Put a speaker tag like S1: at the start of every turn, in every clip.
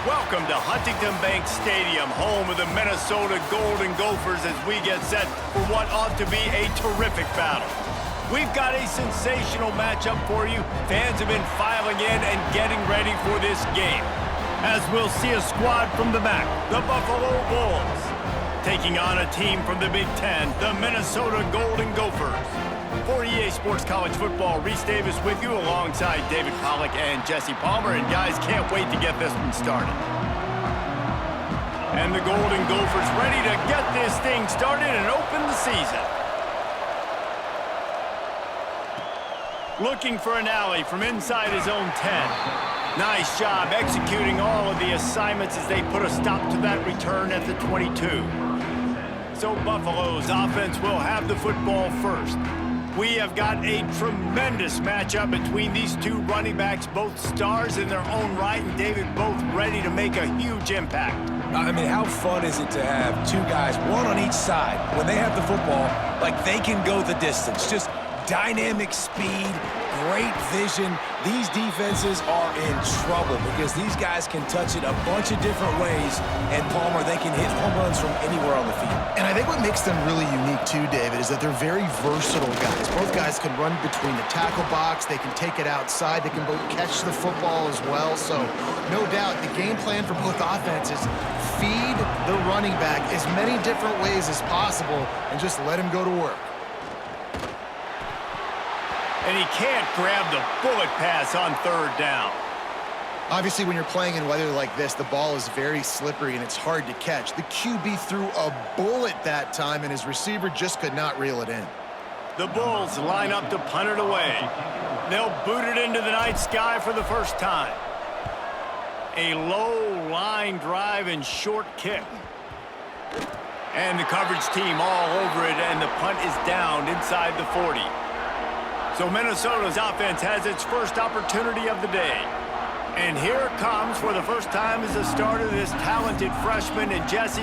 S1: Welcome to Huntington Bank Stadium, home of the Minnesota Golden Gophers, as we get set for what ought to be a terrific battle. We've got a sensational matchup for you. Fans have been filing in and getting ready for this game. As we'll see a squad from the back, the Buffalo Bulls, taking on a team from the Big Ten, the Minnesota Golden Gophers. For EA Sports College Football, Reese Davis with you alongside David Pollack and Jesse Palmer. And guys, can't wait to get this one started. And the Golden Gophers ready to get this thing started and open the season. Looking for an alley from inside his own 10. Nice job executing all of the assignments as they put a stop to that return at the 22. So Buffalo's offense will have the football first. We have got a tremendous matchup between these two running backs, both stars in their own right, and David, both ready to make a huge impact.
S2: I mean, how fun is it to have two guys, one on each side, when they have the football, like they can go the distance. Just dynamic speed, great vision. These defenses are in trouble because these guys can touch it a bunch of different ways, and Palmer, they can hit home runs from anywhere on the field.
S3: And I think what makes them really unique too, David, is that they're very versatile guys. Both guys can run between the tackle box, they can take it outside, they can both catch the football as well. So no doubt the game plan for both offenses, feed the running back as many different ways as possible and just let him go to work.
S1: And he can't grab the bullet pass on third down.
S3: Obviously, when you're playing in weather like this, the ball is very slippery and it's hard to catch. The QB threw a bullet that time, and his receiver just could not reel it in.
S1: The Bulls line up to punt it away. They'll boot it into the night sky for the first time. A low line drive and short kick. And the coverage team all over it, and the punt is down inside the 40. So Minnesota's offense has its first opportunity of the day. And here it comes for the first time as the starter, this talented freshman. And Jesse,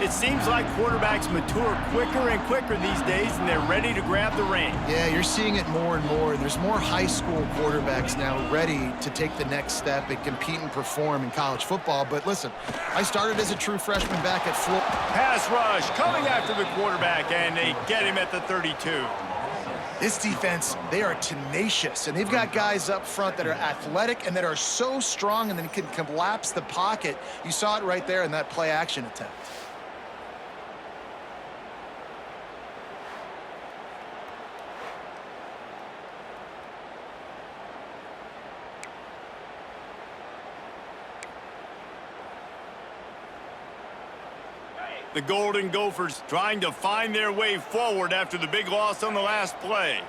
S1: it seems like quarterbacks mature quicker and quicker these days, and they're ready to grab the reins.
S3: Yeah, you're seeing it more and more. There's more high school quarterbacks now ready to take the next step and compete and perform in college football. But listen, I started as a true freshman back at Florida.
S1: Pass rush coming after the quarterback, and they get him at the 32.
S3: This defense, they are tenacious, and they've got guys up front that are athletic and that are so strong and then can collapse the pocket. You saw it right there in that play-action attempt.
S1: The Golden Gophers trying to find their way forward after the big loss on the last play.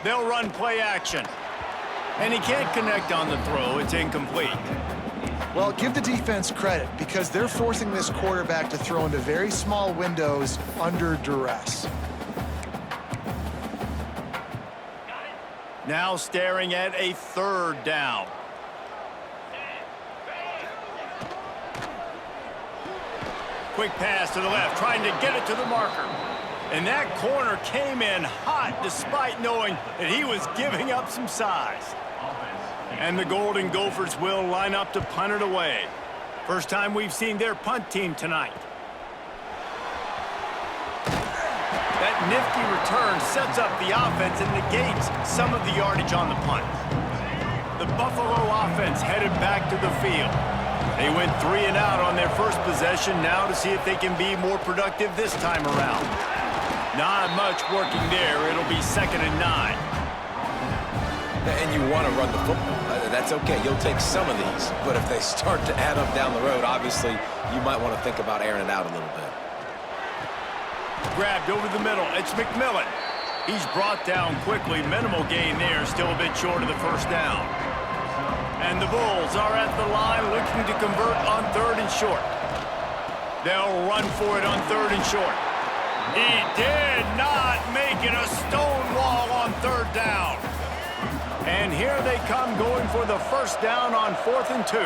S1: They'll run play action. And he can't connect on the throw. It's incomplete.
S3: Well, give the defense credit because they're forcing this quarterback to throw into very small windows under duress.
S1: Now staring at a third down. Quick pass to the left, trying to get it to the marker. And that corner came in hot despite knowing that he was giving up some size. And the Golden Gophers will line up to punt it away. First time we've seen their punt team tonight. That nifty return sets up the offense and negates some of the yardage on the punt. The Buffalo offense headed back to the field. They went 3 and out on their first possession, now to see if they can be more productive this time around. Not much working there. It'll be 2nd and 9.
S2: And you want to run the football. That's okay. You'll take some of these. But if they start to add up down the road, obviously, you might want to think about airing it out a little bit.
S1: Grabbed over the middle. It's McMillan. He's brought down quickly. Minimal gain there. Still a bit short of the first down. And the Bulls are at the line looking to convert on 3rd and short. They'll run for it on 3rd and short. He did not make it a stone wall on 3rd down. And here they come going for the first down on 4th and 2.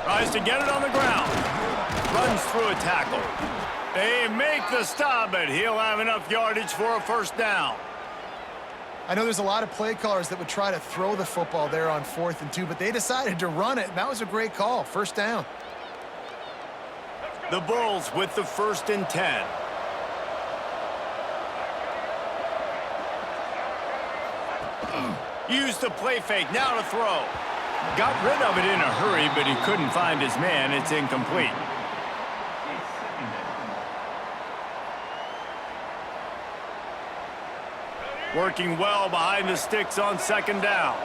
S1: Tries to get it on the ground. Runs through a tackle. They make the stop, but he'll have enough yardage for a first down.
S3: I know there's a lot of play callers that would try to throw the football there on 4th and 2, but they decided to run it, and that was a great call. First down.
S1: The Bulls with the 1st and 10. Use the play fake, now to throw. Got rid of it in a hurry, but he couldn't find his man. It's incomplete. Working well behind the sticks on 2nd down.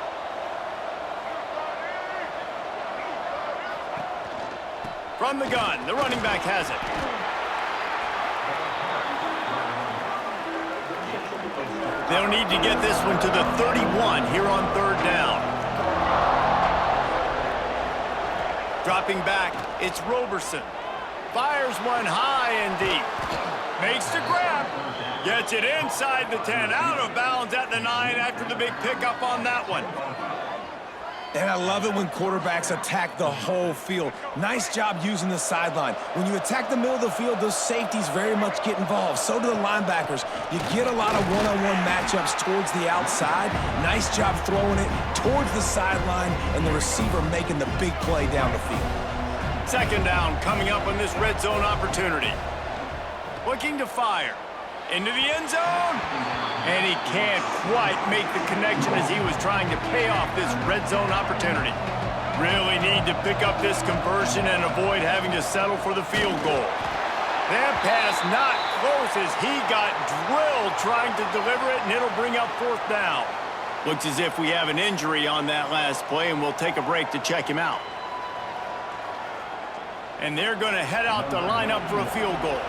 S1: From the gun, the running back has it. They'll need to get this one to the 31 here on 3rd down. Dropping back, it's Roberson. Fires one high and deep. Makes the grab. Gets it inside the 10, out of bounds at the 9 after the big pickup on that one.
S2: And I love it when quarterbacks attack the whole field. Nice job using the sideline. When you attack the middle of the field, those safeties very much get involved. So do the linebackers. You get a lot of one-on-one matchups towards the outside. Nice job throwing it towards the sideline and the receiver making the big play down the field.
S1: 2nd down coming up on this red zone opportunity. Looking to fire. Into the end zone. And he can't quite make the connection as he was trying to pay off this red zone opportunity. Really need to pick up this conversion and avoid having to settle for the field goal. That pass not close as he got drilled trying to deliver it, and it'll bring up 4th down. Looks as if we have an injury on that last play, and we'll take a break to check him out. And they're going to head out to line up for a field goal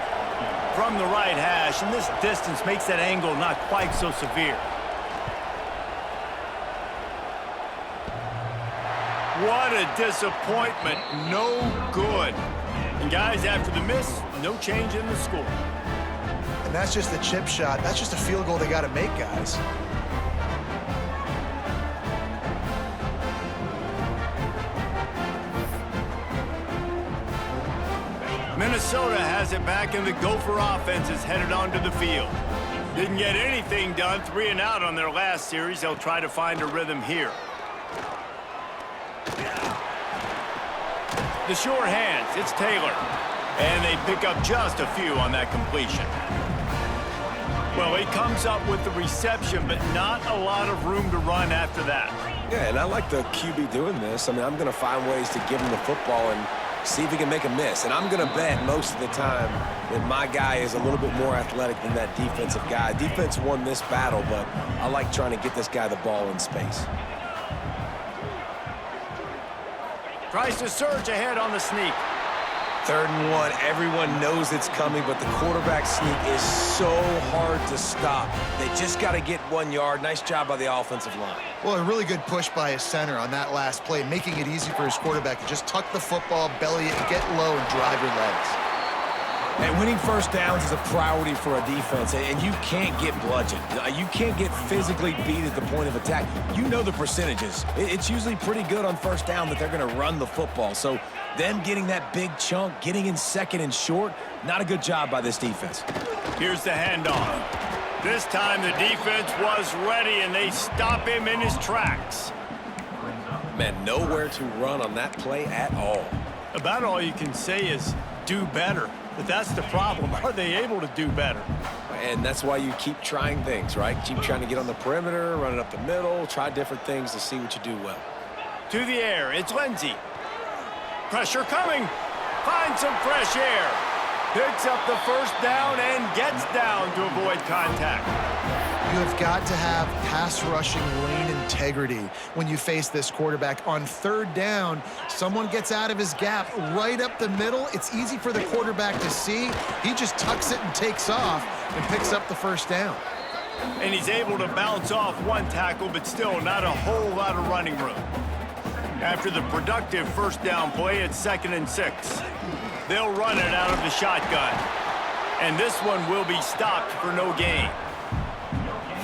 S1: from the right hash, and this distance makes that angle not quite so severe. What a disappointment. No good. And guys, after the miss, no change in the score.
S3: And that's just the chip shot. That's just a field goal they got to make, guys.
S1: Minnesota has it back, and the Gopher offense is headed onto the field. Didn't get anything done, 3 and out on their last series. They'll try to find a rhythm here. The sure hands, it's Taylor. And they pick up just a few on that completion. Well, he comes up with the reception, but not a lot of room to run after that.
S2: Yeah, and I like the QB doing this. I mean, I'm going to find ways to give him the football and see if he can make a miss. And I'm going to bet most of the time that my guy is a little bit more athletic than that defensive guy. Defense won this battle, but I like trying to get this guy the ball in space.
S1: Tries to surge ahead on the sneak.
S2: 3rd and 1, everyone knows it's coming, but the quarterback sneak is so hard to stop. They just got to get 1 yard. Nice job by the offensive line.
S3: Well, a really good push by his center on that last play, making it easy for his quarterback to just tuck the football, belly it, get low, and drive your legs.
S2: And winning 1st downs is a priority for a defense, and you can't get bludgeoned. You can't get physically beat at the point of attack. You know the percentages. It's usually pretty good on 1st down that they're going to run the football. So them getting that big chunk, getting in 2nd and short, not a good job by this defense.
S1: Here's the handoff. This time the defense was ready, and they stop him in his tracks.
S2: Man, nowhere to run on that play at all.
S1: About all you can say is do better. But that's the problem. Are they able to do better?
S2: And that's why you keep trying things, right? Keep trying to get on the perimeter, run it up the middle, try different things to see what you do well.
S1: To the air, it's Lindsey. Pressure coming. Finds some fresh air. Picks up the 1st down and gets down to avoid contact.
S3: You have got to have pass rushing lane integrity when you face this quarterback. On 3rd down, someone gets out of his gap right up the middle. It's easy for the quarterback to see. He just tucks it and takes off and picks up the 1st down.
S1: And he's able to bounce off 1 tackle, but still not a whole lot of running room. After the productive 1st down play, it's 2nd and 6. They'll run it out of the shotgun. And this one will be stopped for no gain.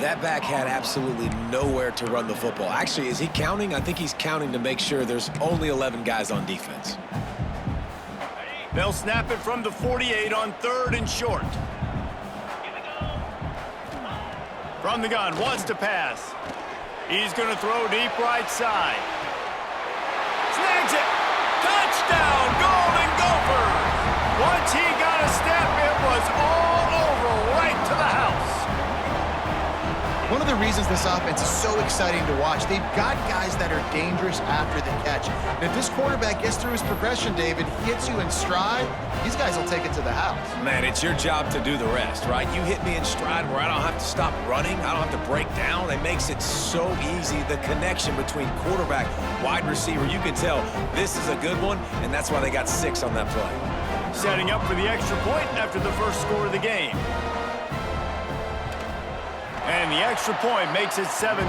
S2: That back had absolutely nowhere to run the football. Actually, is he counting? I think he's counting to make sure there's only 11 guys on defense.
S1: They'll snap it from the 48 on 3rd and short. From the gun, wants to pass. He's going to throw deep right side. Snags it. Touchdown, Golden Gophers. Once he got a step, it was all over right to the house.
S3: One of the reasons this offense is so exciting to watch, they've got guys that are dangerous after the catch. And if this quarterback gets through his progression, David, hits you in stride, these guys will take it to the house.
S2: Man, it's your job to do the rest, right? You hit me in stride where I don't have to stop running. I don't have to break down. It makes it so easy. The connection between quarterback, wide receiver, you can tell this is a good one, and that's why they got 6 on that play.
S1: Setting up for the extra point after the first score of the game. And the extra point makes it 7-0.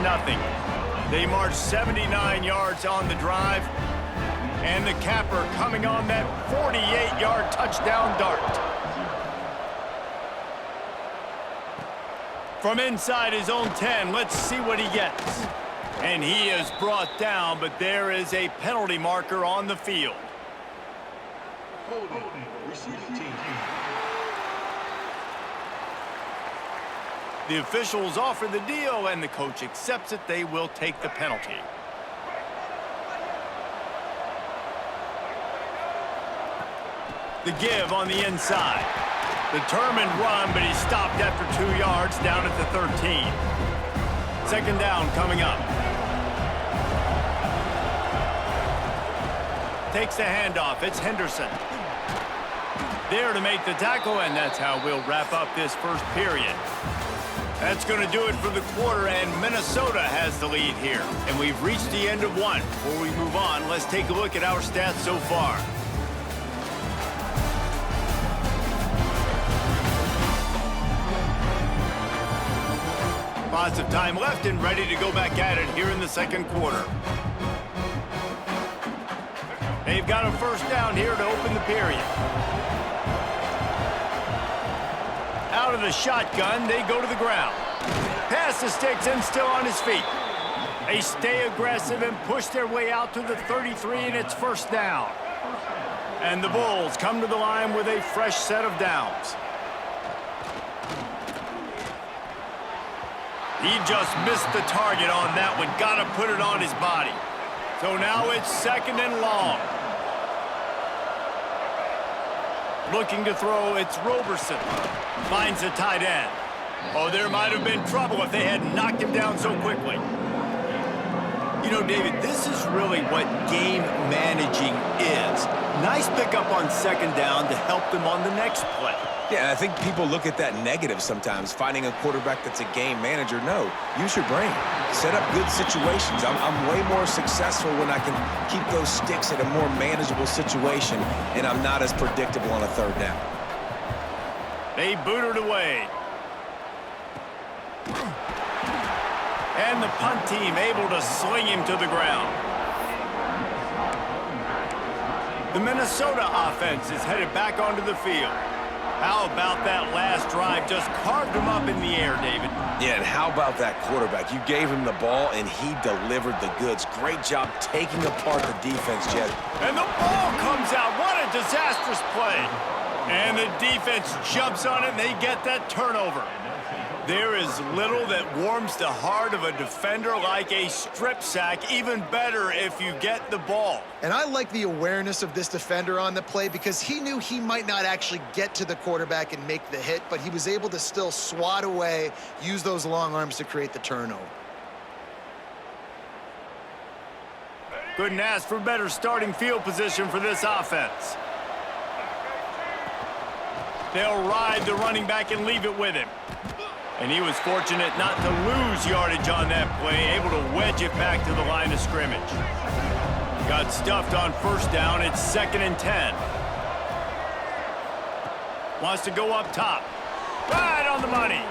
S1: They march 79 yards on the drive. And the capper coming on that 48-yard touchdown dart. From inside his own 10, let's see what he gets. And he is brought down, but there is a penalty marker on the field.
S4: Holding, receiving team.
S1: The officials offer the deal, and the coach accepts it. They will take the penalty. The give on the inside. Determined run, but he stopped after 2 yards down at the 13. Second down coming up. Takes the handoff. It's Henderson. There to make the tackle, and that's how we'll wrap up this first period. That's going to do it for the quarter, and Minnesota has the lead here. And we've reached the end of one. Before we move on, let's take a look at our stats so far. Lots of time left and ready to go back at it here in the second quarter. They've got a first down here to open the period. Out of the shotgun, they go to the ground. Pass the sticks and still on his feet. They stay aggressive and push their way out to the 33, and it's first down. And the Bulls come to the line with a fresh set of downs. He just missed the target on that one. Got to put it on his body. So now it's second and long. Looking to throw, it's Roberson. Finds the tight end. Oh, there might have been trouble if they had knocked him down so quickly. You know, David, this is really what game managing is. Nice pickup on second down to help them on the next play.
S2: Yeah, I think people look at that negative sometimes, finding a quarterback that's a game manager. No, use your brain. Set up good situations. I'm way more successful when I can keep those sticks at a more manageable situation, and I'm not as predictable on a third down.
S1: They boot it away. And the punt team able to sling him to the ground. The Minnesota offense is headed back onto the field. How about that last drive? Just carved him up in the air, David.
S2: Yeah, and how about that quarterback? You gave him the ball, and he delivered the goods. Great job taking apart the defense, Jed.
S1: And the ball comes out. What a disastrous play. And the defense jumps on it, and they get that turnover. There is little that warms the heart of a defender like a strip sack. Even better if you get the ball.
S3: And I like the awareness of this defender on the play because he knew he might not actually get to the quarterback and make the hit, but he was able to still swat away, use those long arms to create the turnover.
S1: Couldn't ask for better starting field position for this offense. They'll ride the running back and leave it with him. And he was fortunate not to lose yardage on that play, able to wedge it back to the line of scrimmage. Got stuffed on first down. It's 2nd and 10. Wants to go up top. Right on the money.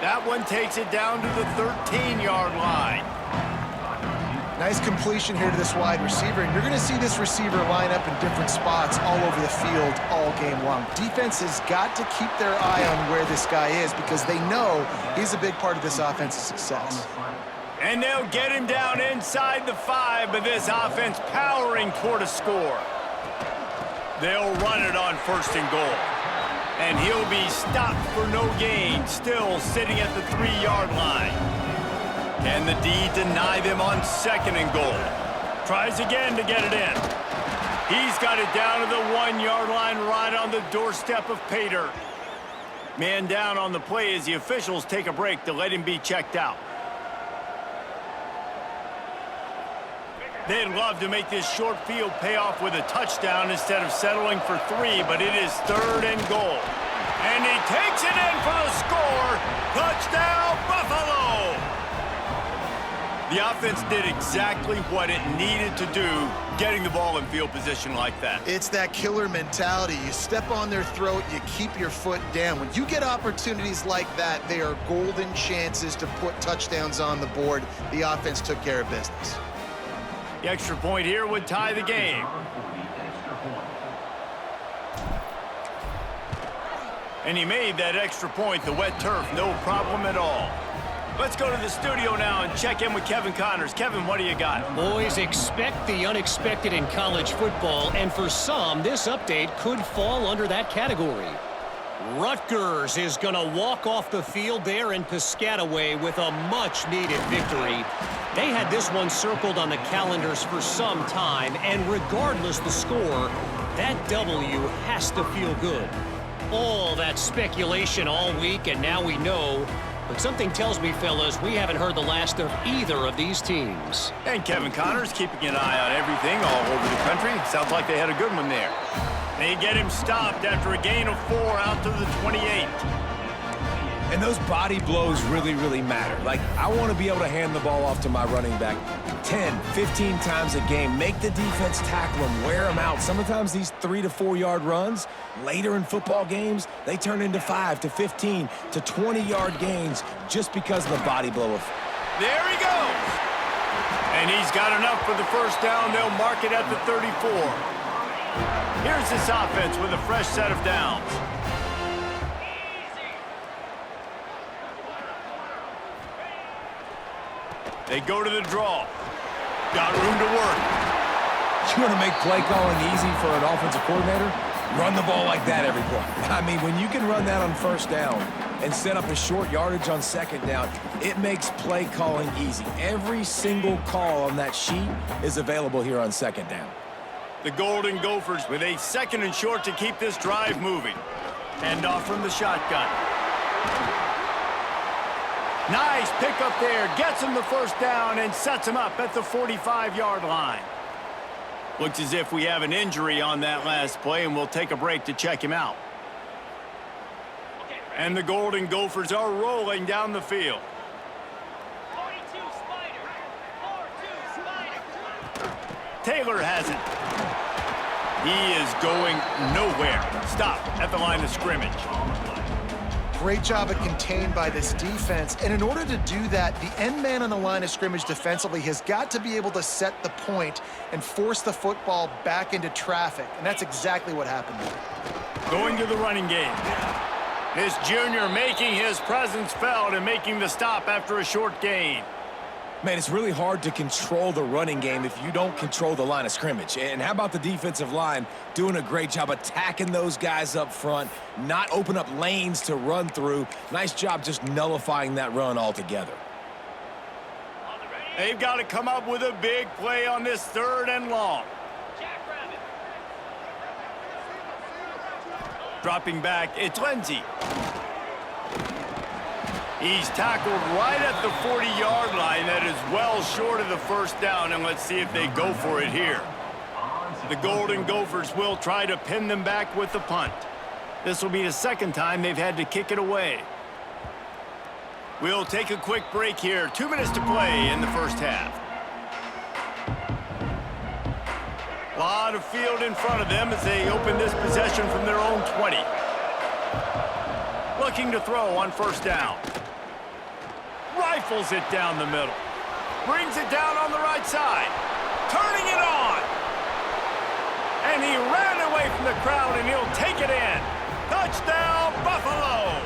S1: That one takes it down to the 13-yard line.
S3: Nice completion here to this wide receiver, and you're going to see this receiver line up in different spots all over the field all game long. Defense has got to keep their eye on where this guy is because they know he's a big part of this offense's success.
S1: And they'll get him down inside the 5, but this offense powering toward a score. They'll run it on 1st and goal. And he'll be stopped for no gain, still sitting at the 3-yard line. Can the D deny them on 2nd and goal? Tries again to get it in. He's got it down to the 1-yard line right on the doorstep of pay dirt. Man down on the play as the officials take a break to let him be checked out. They'd love to make this short field pay off with a touchdown instead of settling for 3, but it is 3rd and goal. And he takes it in for the score. Touchdown, Buffalo! The offense did exactly what it needed to do, getting the ball in field position like that.
S3: It's that killer mentality. You step on their throat, you keep your foot down. When you get opportunities like that, they are golden chances to put touchdowns on the board. The offense took care of business.
S1: The extra point here would tie the game. And he made that extra point, the wet turf, no problem at all. Let's go to the studio now and check in with Kevin Connors. Kevin, what do you got?
S4: Boys, expect the unexpected in college football, and for some, this update could fall under that category. Rutgers is going to walk off the field there in Piscataway with a much-needed victory. They had this one circled on the calendars for some time, and regardless the score, that W has to feel good. All that speculation all week, and now we know. But something tells me, fellas, we haven't heard the last of either of these teams.
S1: And Kevin Connors keeping an eye on everything all over the country. Sounds like they had a good one there. They get him stopped after a gain of 4 out to the 28.
S2: And those body blows really, really matter. Like, I want to be able to hand the ball off to my running back 10, 15 times a game. Make the defense tackle them, wear them out. Sometimes these 3 to 4 yard runs, later in football games, they turn into 5 to 15 to 20-yard gains just because of the body blow.
S1: There he goes. And he's got enough for the first down. They'll mark it at the 34. Here's this offense with a fresh set of downs. They go to the draw. Got room to work.
S2: You want to make play calling easy for an offensive coordinator? Run the ball like that every play. I mean, when you can run that on 1st down and set up a short yardage on 2nd down, it makes play calling easy. Every single call on that sheet is available here on 2nd down.
S1: The Golden Gophers with a 2nd and short to keep this drive moving. Hand off from the shotgun. Nice pickup there. Gets him the first down and sets him up at the 45-yard line. Looks as if we have an injury on that last play, and we'll take a break to check him out. And the Golden Gophers are rolling down the field.
S5: 42 Spider. 4-2 Spider.
S1: Taylor has it. He is going nowhere. Stop at the line of scrimmage.
S3: Great job of contained by this defense. And in order to do that, the end man on the line of scrimmage defensively has got to be able to set the point and force the football back into traffic. And that's exactly what happened there.
S1: Going to the running game. This junior making his presence felt and making the stop after a short gain.
S2: Man, it's really hard to control the running game if you don't control the line of scrimmage. And how about the defensive line doing a great job attacking those guys up front, not open up lanes to run through. Nice job just nullifying that run altogether.
S1: They've got to come up with a big play on this 3rd and long. Dropping back, it's Lindsey. He's tackled right at the 40-yard line. That is well short of the first down, and let's see if they go for it here. The Golden Gophers will try to pin them back with the punt. This will be the 2nd time they've had to kick it away. We'll take a quick break here. 2 minutes to play in the first half. A lot of field in front of them as they open this possession from their own 20. Looking to throw on 1st down. Rifles it down the middle. Brings it down on the right side. Turning it on. And he ran away from the crowd, and he'll take it in. Touchdown, Buffalo!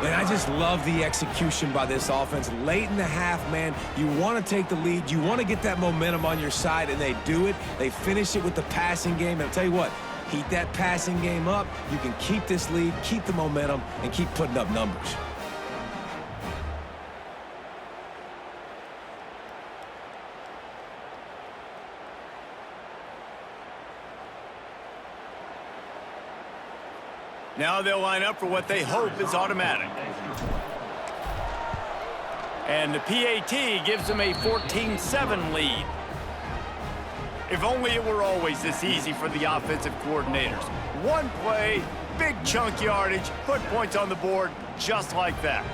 S2: And I just love the execution by this offense. Late in the half, man, you want to take the lead. You want to get that momentum on your side, and they do it. They finish it with the passing game. And I'll tell you what, Heat that passing game up. You can keep this lead, keep the momentum, and keep putting up numbers.
S1: Now they'll line up for what they hope is automatic. And the PAT gives them a 14-7 lead. If only it were always this easy for the offensive coordinators. One play, big chunk yardage, put points on the board just like that.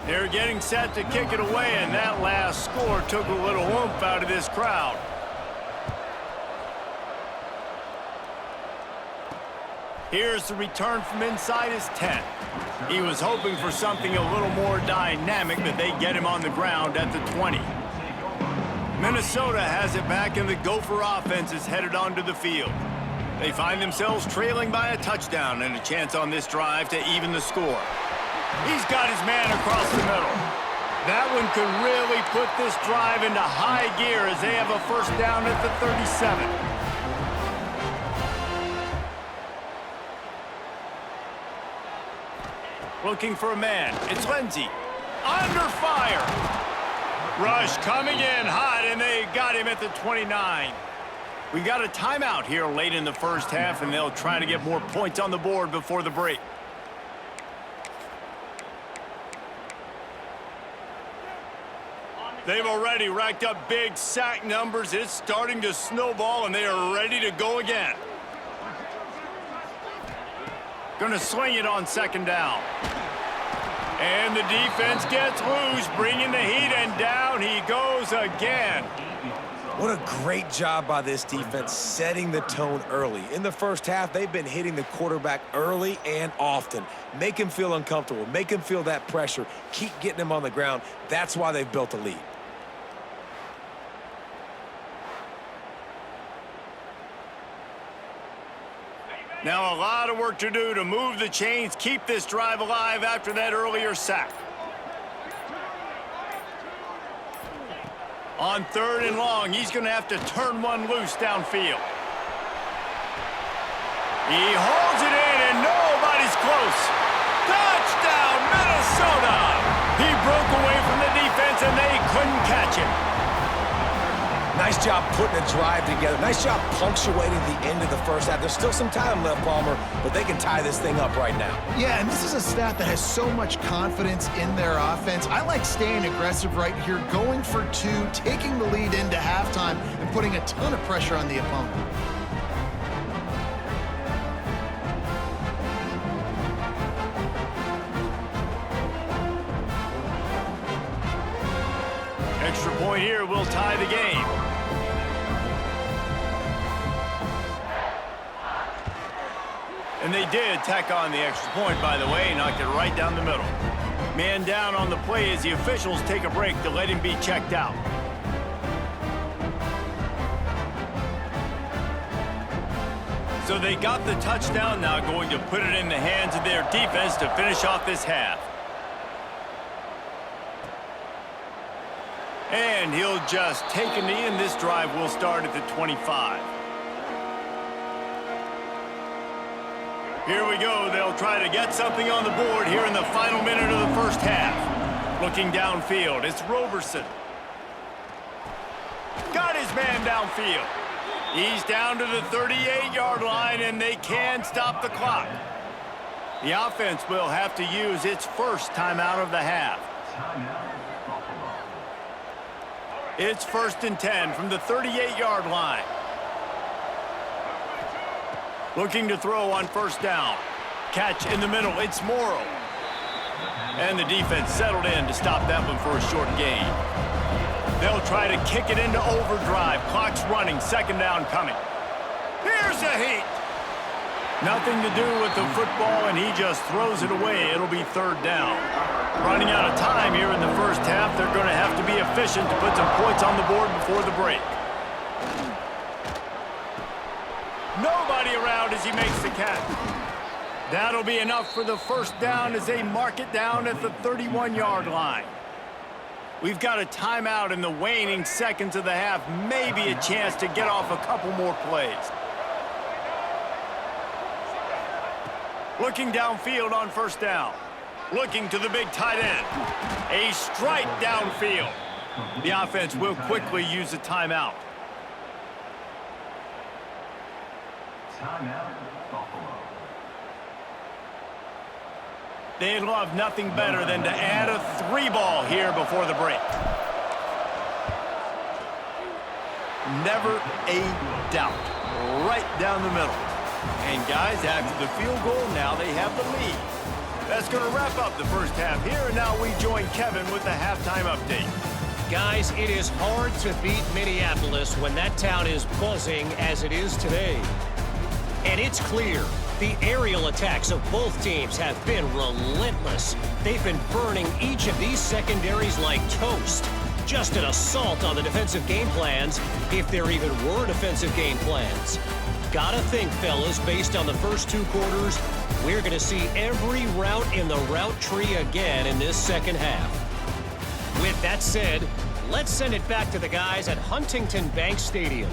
S1: They're getting set to kick it away, and that last score took a little oomph out of this crowd. Here's the return from inside his 10. He was hoping for something a little more dynamic, but they get him on the ground at the 20. Minnesota has it back, and the Gopher offense is headed onto the field. They find themselves trailing by a touchdown and a chance on this drive to even the score. He's got his man across the middle. That one could really put this drive into high gear as they have a first down at the 37. Looking for a man. It's Lindsey. Under fire. Rush coming in hot, and they got him at the 29. We got a timeout here late in the first half, and they'll try to get more points on the board before the break. They've already racked up big sack numbers. It's starting to snowball, and they are ready to go again. Gonna sling it on second down. And the defense gets loose, bringing the heat, and down he goes again.
S2: What a great job by this defense setting the tone early. In the first half, they've been hitting the quarterback early and often. Make him feel uncomfortable. Make him feel that pressure. Keep getting him on the ground. That's why they've built a lead.
S1: Now a lot of work to do to move the chains, keep this drive alive after that earlier sack. On third and long, he's going to have to turn one loose downfield. He holds it in, and nobody's close. Touchdown, Minnesota! He broke away from the defense, and they couldn't catch him.
S2: Nice job putting a drive together. Nice job punctuating the end of the first half. There's still some time left, Palmer, but they can tie this thing up right now.
S3: Yeah, and this is a staff that has so much confidence in their offense. I like staying aggressive right here, going for two, taking the lead into halftime, and putting a ton of pressure on the opponent.
S1: Extra point here will tie the game. And they did tack on the extra point, by the way, knocked it right down the middle. Man down on the play as the officials take a break to let him be checked out. So they got the touchdown, now going to put it in the hands of their defense to finish off this half. And he'll just take a knee, and this drive will start at the 25. Here we go. They'll try to get something on the board here in the final minute of the first half. Looking downfield, it's Roberson. Got his man downfield. He's down to the 38-yard line, and they can stop the clock. The offense will have to use its first timeout of the half. It's 1st and 10 from the 38-yard line. Looking to throw on first down. Catch in the middle. It's Morrow. And the defense settled in to stop that one for a short gain. They'll try to kick it into overdrive. Clock's running. Second down coming. Here's a heat. Nothing to do with the football, and he just throws it away. It'll be third down. Running out of time here in the first half. They're going to have to be efficient to put some points on the board before the break. Nobody around as he makes the catch. That'll be enough for the first down as they mark it down at the 31-yard line. We've got a timeout in the waning seconds of the half. Maybe a chance to get off a couple more plays. Looking downfield on first down. Looking to the big tight end. A strike downfield. The offense will quickly use a timeout.
S6: Timeout, Buffalo.
S1: They'd love nothing better than to add a 3-ball here before the break. Never a doubt. Right down the middle. And guys, after the field goal, now they have the lead. That's going to wrap up the first half here, and now we join Kevin with the halftime update.
S4: Guys, it is hard to beat Minneapolis when that town is buzzing as it is today. And it's clear, the aerial attacks of both teams have been relentless. They've been burning each of these secondaries like toast. Just an assault on the defensive game plans, if there even were defensive game plans. Gotta think, fellas, based on the first 2 quarters, we're going to see every route in the route tree again in this second half. With that said, let's send it back to the guys at Huntington Bank Stadium.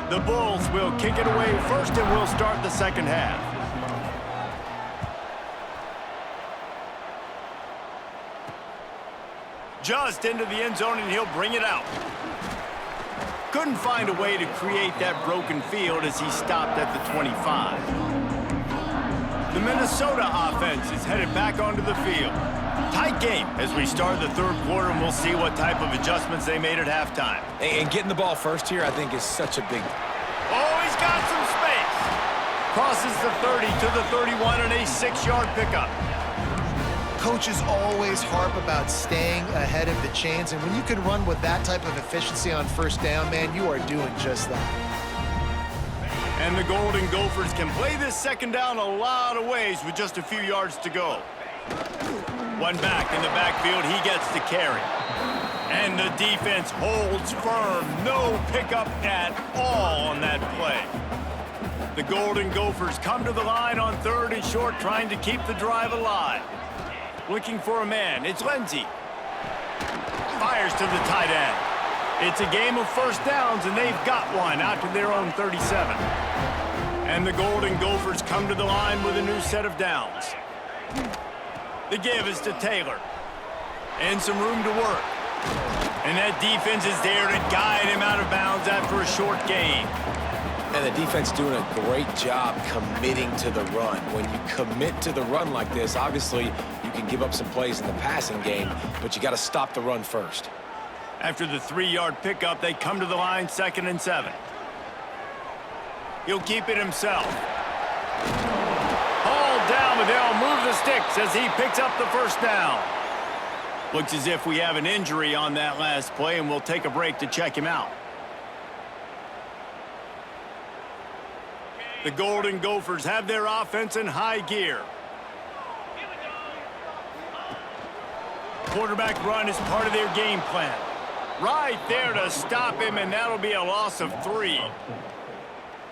S1: The Bulls will kick it away first, and we'll start the second half. Just into the end zone, and he'll bring it out. Couldn't find a way to create that broken field as he stopped at the 25. The Minnesota offense is headed back onto the field. Tight game as we start the third quarter, and we'll see what type of adjustments they made at halftime.
S2: And getting the ball first here, I think, is such a big...
S1: Oh, he's got some space. Crosses the 30 to the 31 and a 6-yard pickup.
S3: Coaches always harp about staying ahead of the chains, and when you can run with that type of efficiency on first down, man, you are doing just that.
S1: And the Golden Gophers can play this second down a lot of ways with just a few yards to go. One back in the backfield, he gets the carry. And the defense holds firm. No pickup at all on that play. The Golden Gophers come to the line on 3rd and short, trying to keep the drive alive. Looking for a man. It's Lindsey. Fires to the tight end. It's a game of first downs, and they've got one out to their own 37. And the Golden Gophers come to the line with a new set of downs. The give is to Taylor. And some room to work. And that defense is there to guide him out of bounds after a short gain.
S2: And the defense doing a great job committing to the run. When you commit to the run like this, obviously you can give up some plays in the passing game, but you got to stop the run first.
S1: After the 3-yard pickup, they come to the line 2nd and 7. He'll keep it himself. Hauled down, but they'll move the sticks as he picks up the first down. Looks as if we have an injury on that last play, and we'll take a break to check him out. The Golden Gophers have their offense in high gear. Quarterback run is part of their game plan. Right there to stop him, and that'll be a loss of 3.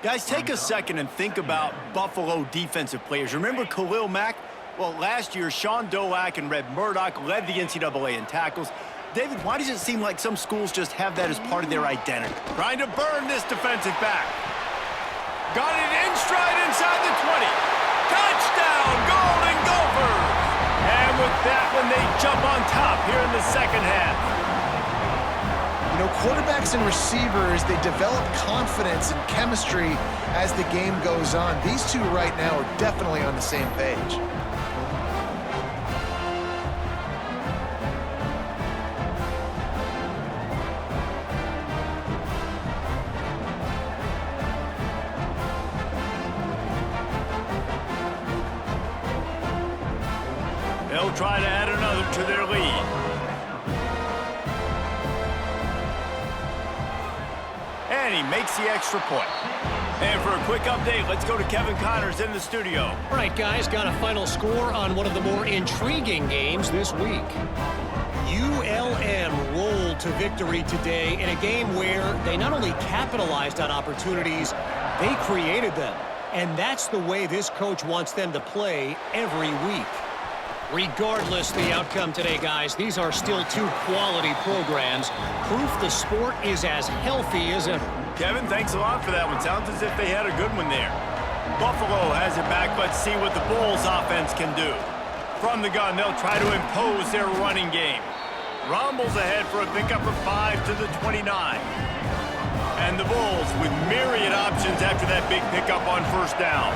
S1: Guys, take a second and think about Buffalo defensive players. Remember Khalil Mack? Well, last year, Sean Dolak and Red Murdoch led the NCAA in tackles. David, why does it seem like some schools just have that as part of their identity? Trying to burn this defensive back. Got it in stride inside the 20. Touchdown, Golden Gophers! And with that one, they jump on top here in the second half.
S3: You know, quarterbacks and receivers, they develop confidence and chemistry as the game goes on. These two right now are definitely on the same page.
S1: They'll try to add another to their lead. And he makes the extra point. And for a quick update, let's go to Kevin Connors in the studio.
S4: All right, guys, got a final score on one of the more intriguing games this week. ULM rolled to victory today in a game where they not only capitalized on opportunities, they created them. And that's the way this coach wants them to play every week. Regardless the outcome today, guys, these are still two quality programs. Proof the sport is as healthy as ever.
S1: Kevin, thanks a lot for that one. Sounds as if they had a good one there. Buffalo has it back. Let's see what the Bulls offense can do. From the gun, they'll try to impose their running game. Rumbles ahead for a pickup of 5 to the 29. And the Bulls with myriad options after that big pickup on first down.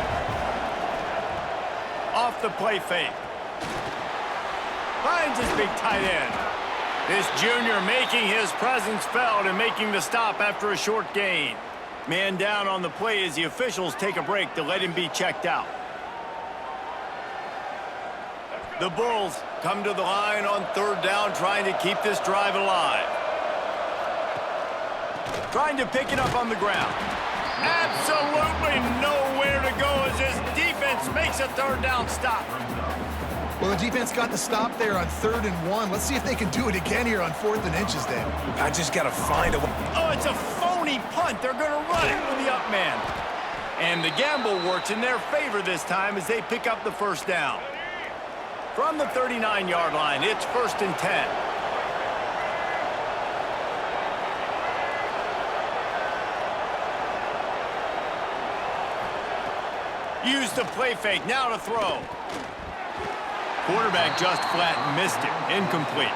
S1: Off the play fake. Finds his big tight end. This junior making his presence felt and making the stop after a short gain. Man down on the play as the officials take a break to let him be checked out. The Bulls come to the line on third down, trying to keep this drive alive. Trying to pick it up on the ground. Absolutely nowhere to go as his defense makes a third down stop.
S3: Well, the defense got the stop there on 3rd and 1. Let's see if they can do it again here on 4th and inches, Dave.
S2: I just got to find a way.
S1: Oh, it's a phony punt. They're going to run it with the up man. And the gamble works in their favor this time as they pick up the first down. From the 39-yard line, it's 1st and 10. Use the play fake, now to throw. Quarterback just flat missed it, incomplete.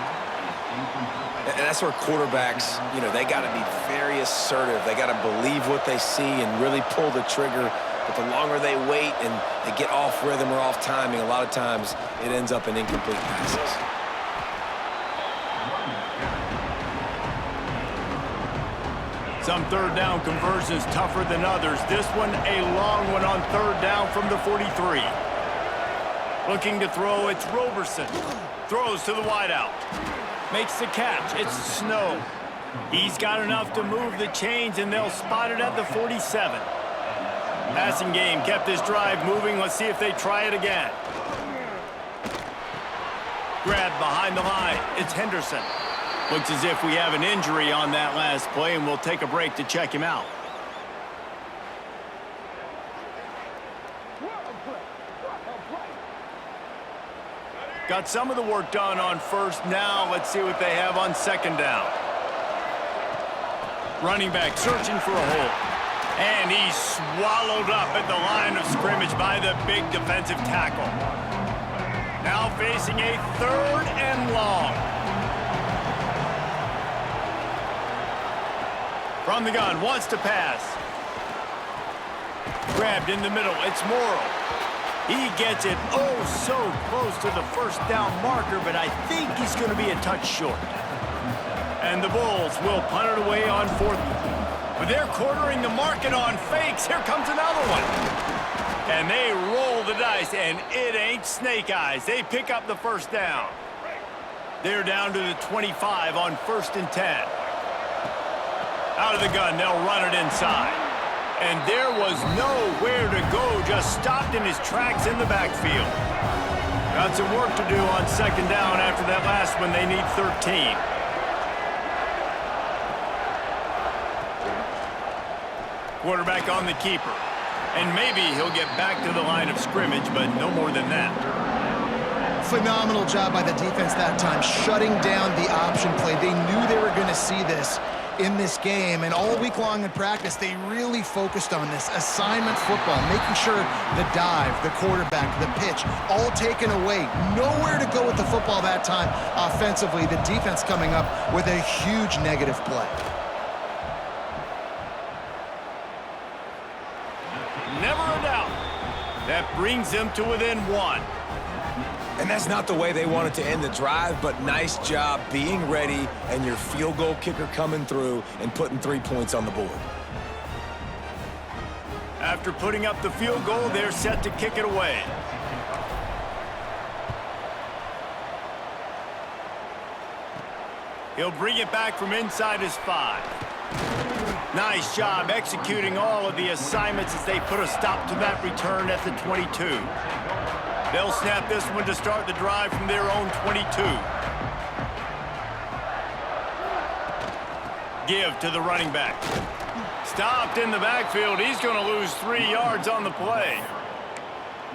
S2: And that's where quarterbacks, they got to be very assertive. They got to believe what they see and really pull the trigger. But the longer they wait and they get off rhythm or off timing, a lot of times it ends up in incomplete passes.
S1: Some third down conversions tougher than others. This one a long one on third down from the 43. Looking to throw, it's Roberson. Throws to the wideout. Makes the catch, it's Snow. He's got enough to move the chains and they'll spot it at the 47. Passing game kept this drive moving. Let's see if they try it again. Grab behind the line, it's Henderson. Looks as if we have an injury on that last play, and we'll take a break to check him out. Got some of the work done on first. Now let's see what they have on second down. Running back searching for a hole. And he's swallowed up at the line of scrimmage by the big defensive tackle. Now facing a 3rd and long. From the gun, wants to pass. Grabbed in the middle, it's Morrow. He gets it so close to the first down marker, but I think he's going to be a touch short. And the Bulls will punt it away on 4th. But they're quartering the market on fakes. Here comes another one. And they roll the dice, and it ain't snake eyes. They pick up the first down. They're down to the 25 on 1st and 10. Out of the gun, they'll run it inside. And there was nowhere to go, just stopped in his tracks in the backfield. Got some work to do on second down after that last one. They need 13. Quarterback on the keeper. And maybe he'll get back to the line of scrimmage, but no more than that.
S3: Phenomenal job by the defense that time, shutting down the option play. They knew they were going to see this in this game, and all week long in practice, they really focused on this assignment football, making sure the dive, the quarterback, the pitch, all taken away. Nowhere to go with the football that time offensively. The defense coming up with a huge negative play.
S1: Never a doubt. That brings them to within 1.
S2: And that's not the way they wanted to end the drive, but nice job being ready and your field goal kicker coming through and putting 3 points on the board.
S1: After putting up the field goal, they're set to kick it away. He'll bring it back from inside his 5. Nice job executing all of the assignments as they put a stop to that return at the 22. They'll snap this one to start the drive from their own 22. Give to the running back. Stopped in the backfield. He's going to lose 3 yards on the play.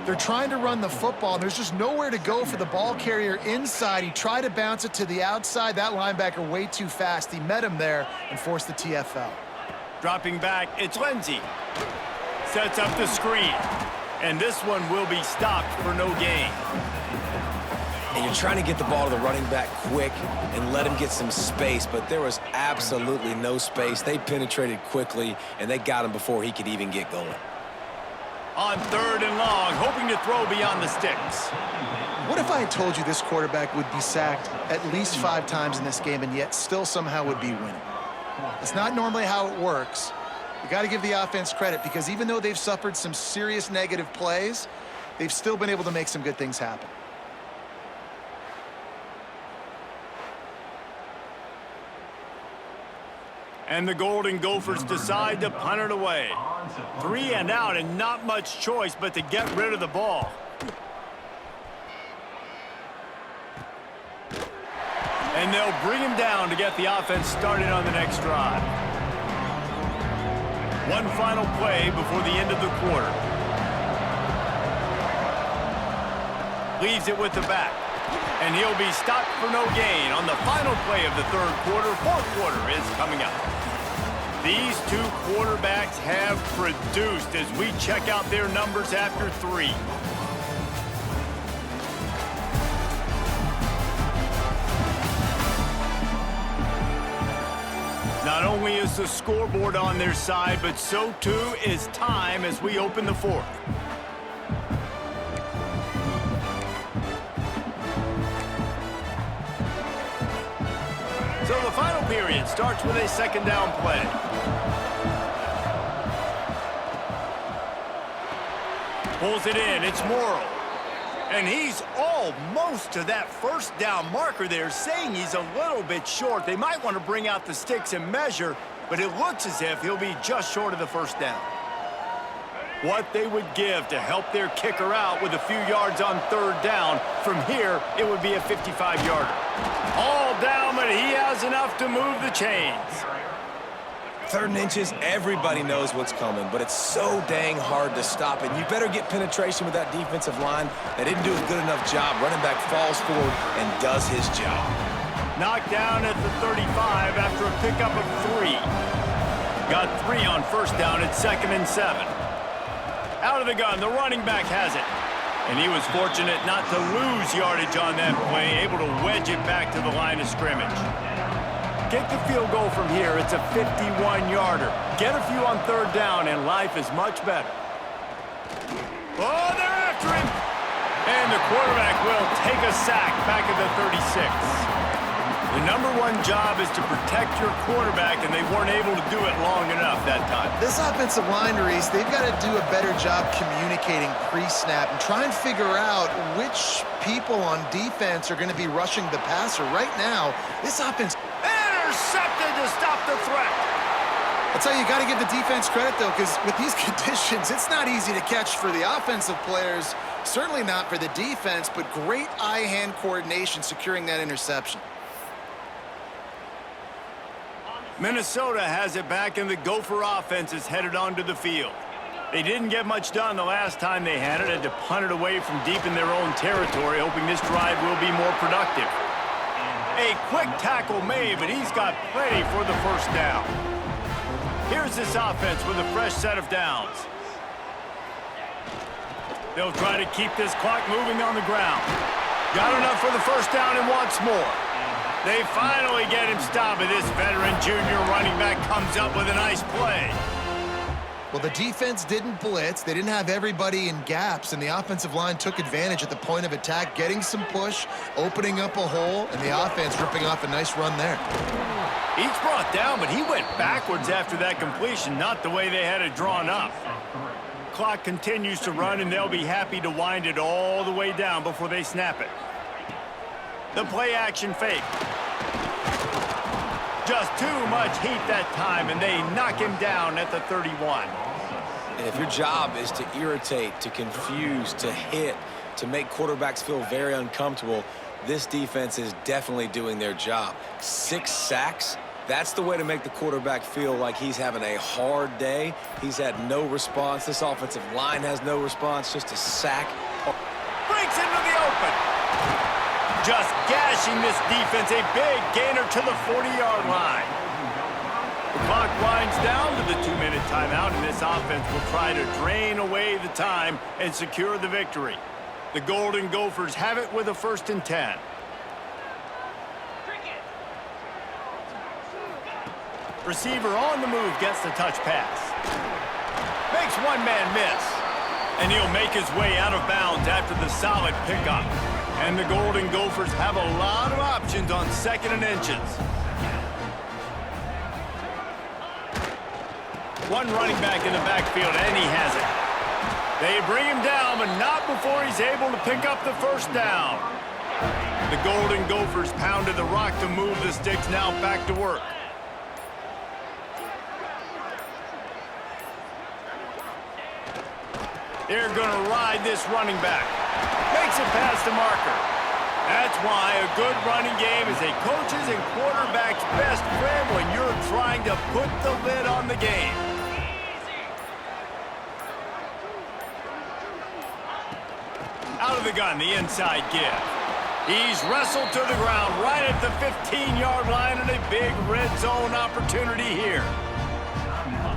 S3: They're trying to run the football, and there's just nowhere to go for the ball carrier inside. He tried to bounce it to the outside. That linebacker way too fast. He met him there and forced the TFL.
S1: Dropping back, it's Lindsey. Sets up the screen. And this one will be stopped for no gain.
S2: And you're trying to get the ball to the running back quick and let him get some space, but there was absolutely no space. They penetrated quickly, and they got him before he could even get going.
S1: On 3rd and long, hoping to throw beyond the sticks.
S3: What if I had told you this quarterback would be sacked at least 5 times in this game and yet still somehow would be winning? It's not normally how it works. You got to give the offense credit because even though they've suffered some serious negative plays, they've still been able to make some good things happen.
S1: And the Golden Gophers decide to punt it away. 3 and out and not much choice but to get rid of the ball. And they'll bring him down to get the offense started on the next drive. One final play before the end of the quarter. Leaves it with the back. And he'll be stopped for no gain on the final play of the 3rd quarter. 4th quarter is coming up. These 2 quarterbacks have produced as we check out their numbers after 3. Not only is the scoreboard on their side, but so too is time as we open the 4th. So the final period starts with a 2nd down play. Pulls it in, it's Morrow. And he's almost to that 1st down marker there, saying he's a little bit short. They might want to bring out the sticks and measure, but it looks as if he'll be just short of the 1st down. What they would give to help their kicker out with a few yards on 3rd down. From here, it would be a 55-yarder. All down, but he has enough to move the chains.
S2: 3rd and inches, everybody knows what's coming, but it's so dang hard to stop it. You better get penetration with that defensive line. They didn't do a good enough job. Running back falls forward and does his job.
S1: Knocked down at the 35 after a pickup of 3. Got 3 on 1st down at 2nd and 7. Out of the gun, the running back has it. And he was fortunate not to lose yardage on that play, able to wedge it back to the line of scrimmage. Get the field goal from here, it's a 51-yarder. Get a few on 3rd down, and life is much better. Oh, they're after him! And the quarterback will take a sack back at the 36. The #1 job is to protect your quarterback, and they weren't able to do it long enough that time.
S3: This offensive line, Reese, they've got to do a better job communicating pre-snap and try and figure out which people on defense are going to be rushing the passer. Right now, this offense...
S1: Intercepted to stop the threat.
S3: I'll tell you, you got to give the defense credit, though, because with these conditions, it's not easy to catch for the offensive players, certainly not for the defense, but great eye-hand coordination securing that interception.
S1: Minnesota has it back, and the Gopher offense is headed onto the field. They didn't get much done the last time they had it, to punt it away from deep in their own territory, hoping this drive will be more productive. A quick tackle made, but he's got plenty for the 1st down. Here's this offense with a fresh set of downs. They'll try to keep this clock moving on the ground. Got enough for the 1st down and wants more. They finally get him stopped, but this veteran junior running back comes up with a nice play.
S3: Well, the defense didn't blitz. They didn't have everybody in gaps, and the offensive line took advantage at the point of attack, getting some push, opening up a hole, and the offense ripping off a nice run there.
S1: Each brought down, but he went backwards after that completion, not the way they had it drawn up. Clock continues to run, and they'll be happy to wind it all the way down before they snap it. The play-action fake. Just too much heat that time, and they knock him down at the 31.
S2: And if your job is to irritate, to confuse, to hit, to make quarterbacks feel very uncomfortable, this defense is definitely doing their job. 6 sacks, that's the way to make the quarterback feel like he's having a hard day. He's had no response. This offensive line has no response, just a sack.
S1: Breaks into the open. Just gashing this defense, a big gainer to the 40-yard line. The clock winds down to the 2-minute timeout, and this offense will try to drain away the time and secure the victory. The Golden Gophers have it with a 1st and 10. Receiver on the move gets the touch pass. Makes one man miss. And he'll make his way out of bounds after the solid pickup. And the Golden Gophers have a lot of options on 2nd and inches. One running back in the backfield, and he has it. They bring him down, but not before he's able to pick up the 1st down. The Golden Gophers pounded the rock to move the sticks, now back to work. They're going to ride this running back. Makes it past the marker. That's why a good running game is a coach's and quarterback's best friend when you're trying to put the lid on the game. Out of the gun, the inside give. He's wrestled to the ground right at the 15-yard line, and a big red zone opportunity here.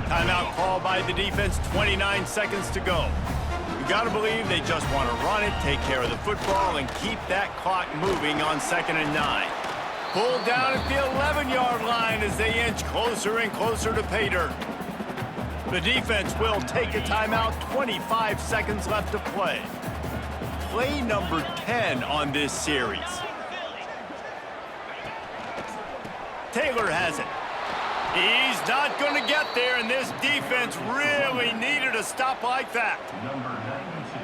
S1: Timeout called by the defense, 29 seconds to go. You got to believe they just want to run it, take care of the football, and keep that clock moving on 2nd and 9. Pulled down at the 11-yard line as they inch closer and closer to pay dirt. The defense will take a timeout, 25 seconds left to play. Play number 10 on this series. Taylor has it. He's not going to get there, and this defense really needed a stop like that.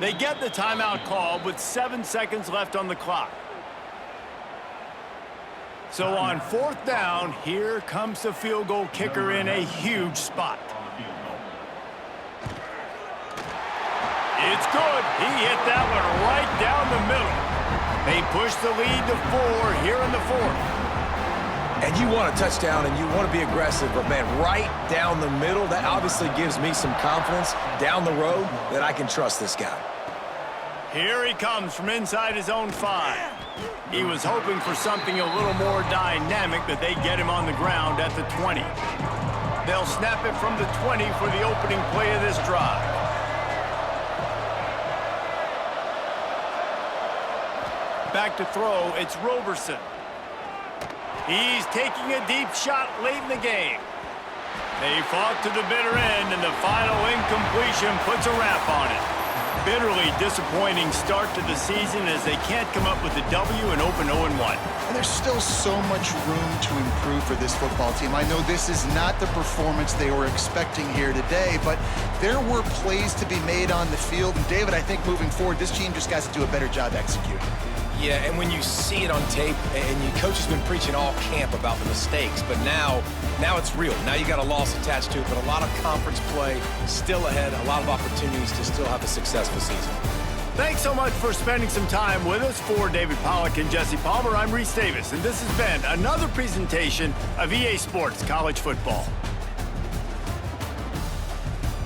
S1: They get the timeout called with 7 seconds left on the clock. So on 4th down, here comes the field goal kicker in a huge spot. It's good. He hit that one right down the middle. They push the lead to 4 here in the 4th.
S2: And you want a touchdown and you want to be aggressive, but man, right down the middle, that obviously gives me some confidence down the road that I can trust this guy.
S1: Here he comes from inside his own 5. He was hoping for something a little more dynamic, but they get him on the ground at the 20. They'll snap it from the 20 for the opening play of this drive. Back to throw, it's Roberson. He's taking a deep shot late in the game. They fought to the bitter end, and the final incompletion puts a wrap on it. Bitterly disappointing start to the season as they can't come up with a W and open 0-1.
S3: And there's still so much room to improve for this football team. I know this is not the performance they were expecting here today, but there were plays to be made on the field. And David, I think moving forward, this team just got to do a better job executing.
S2: Yeah, and when you see it on tape, and your coach has been preaching all camp about the mistakes, but now it's real. Now you got a loss attached to it, but a lot of conference play still ahead, a lot of opportunities to still have a successful season.
S1: Thanks so much for spending some time with us. For David Pollack and Jesse Palmer, I'm Reese Davis, and this has been another presentation of EA Sports College Football.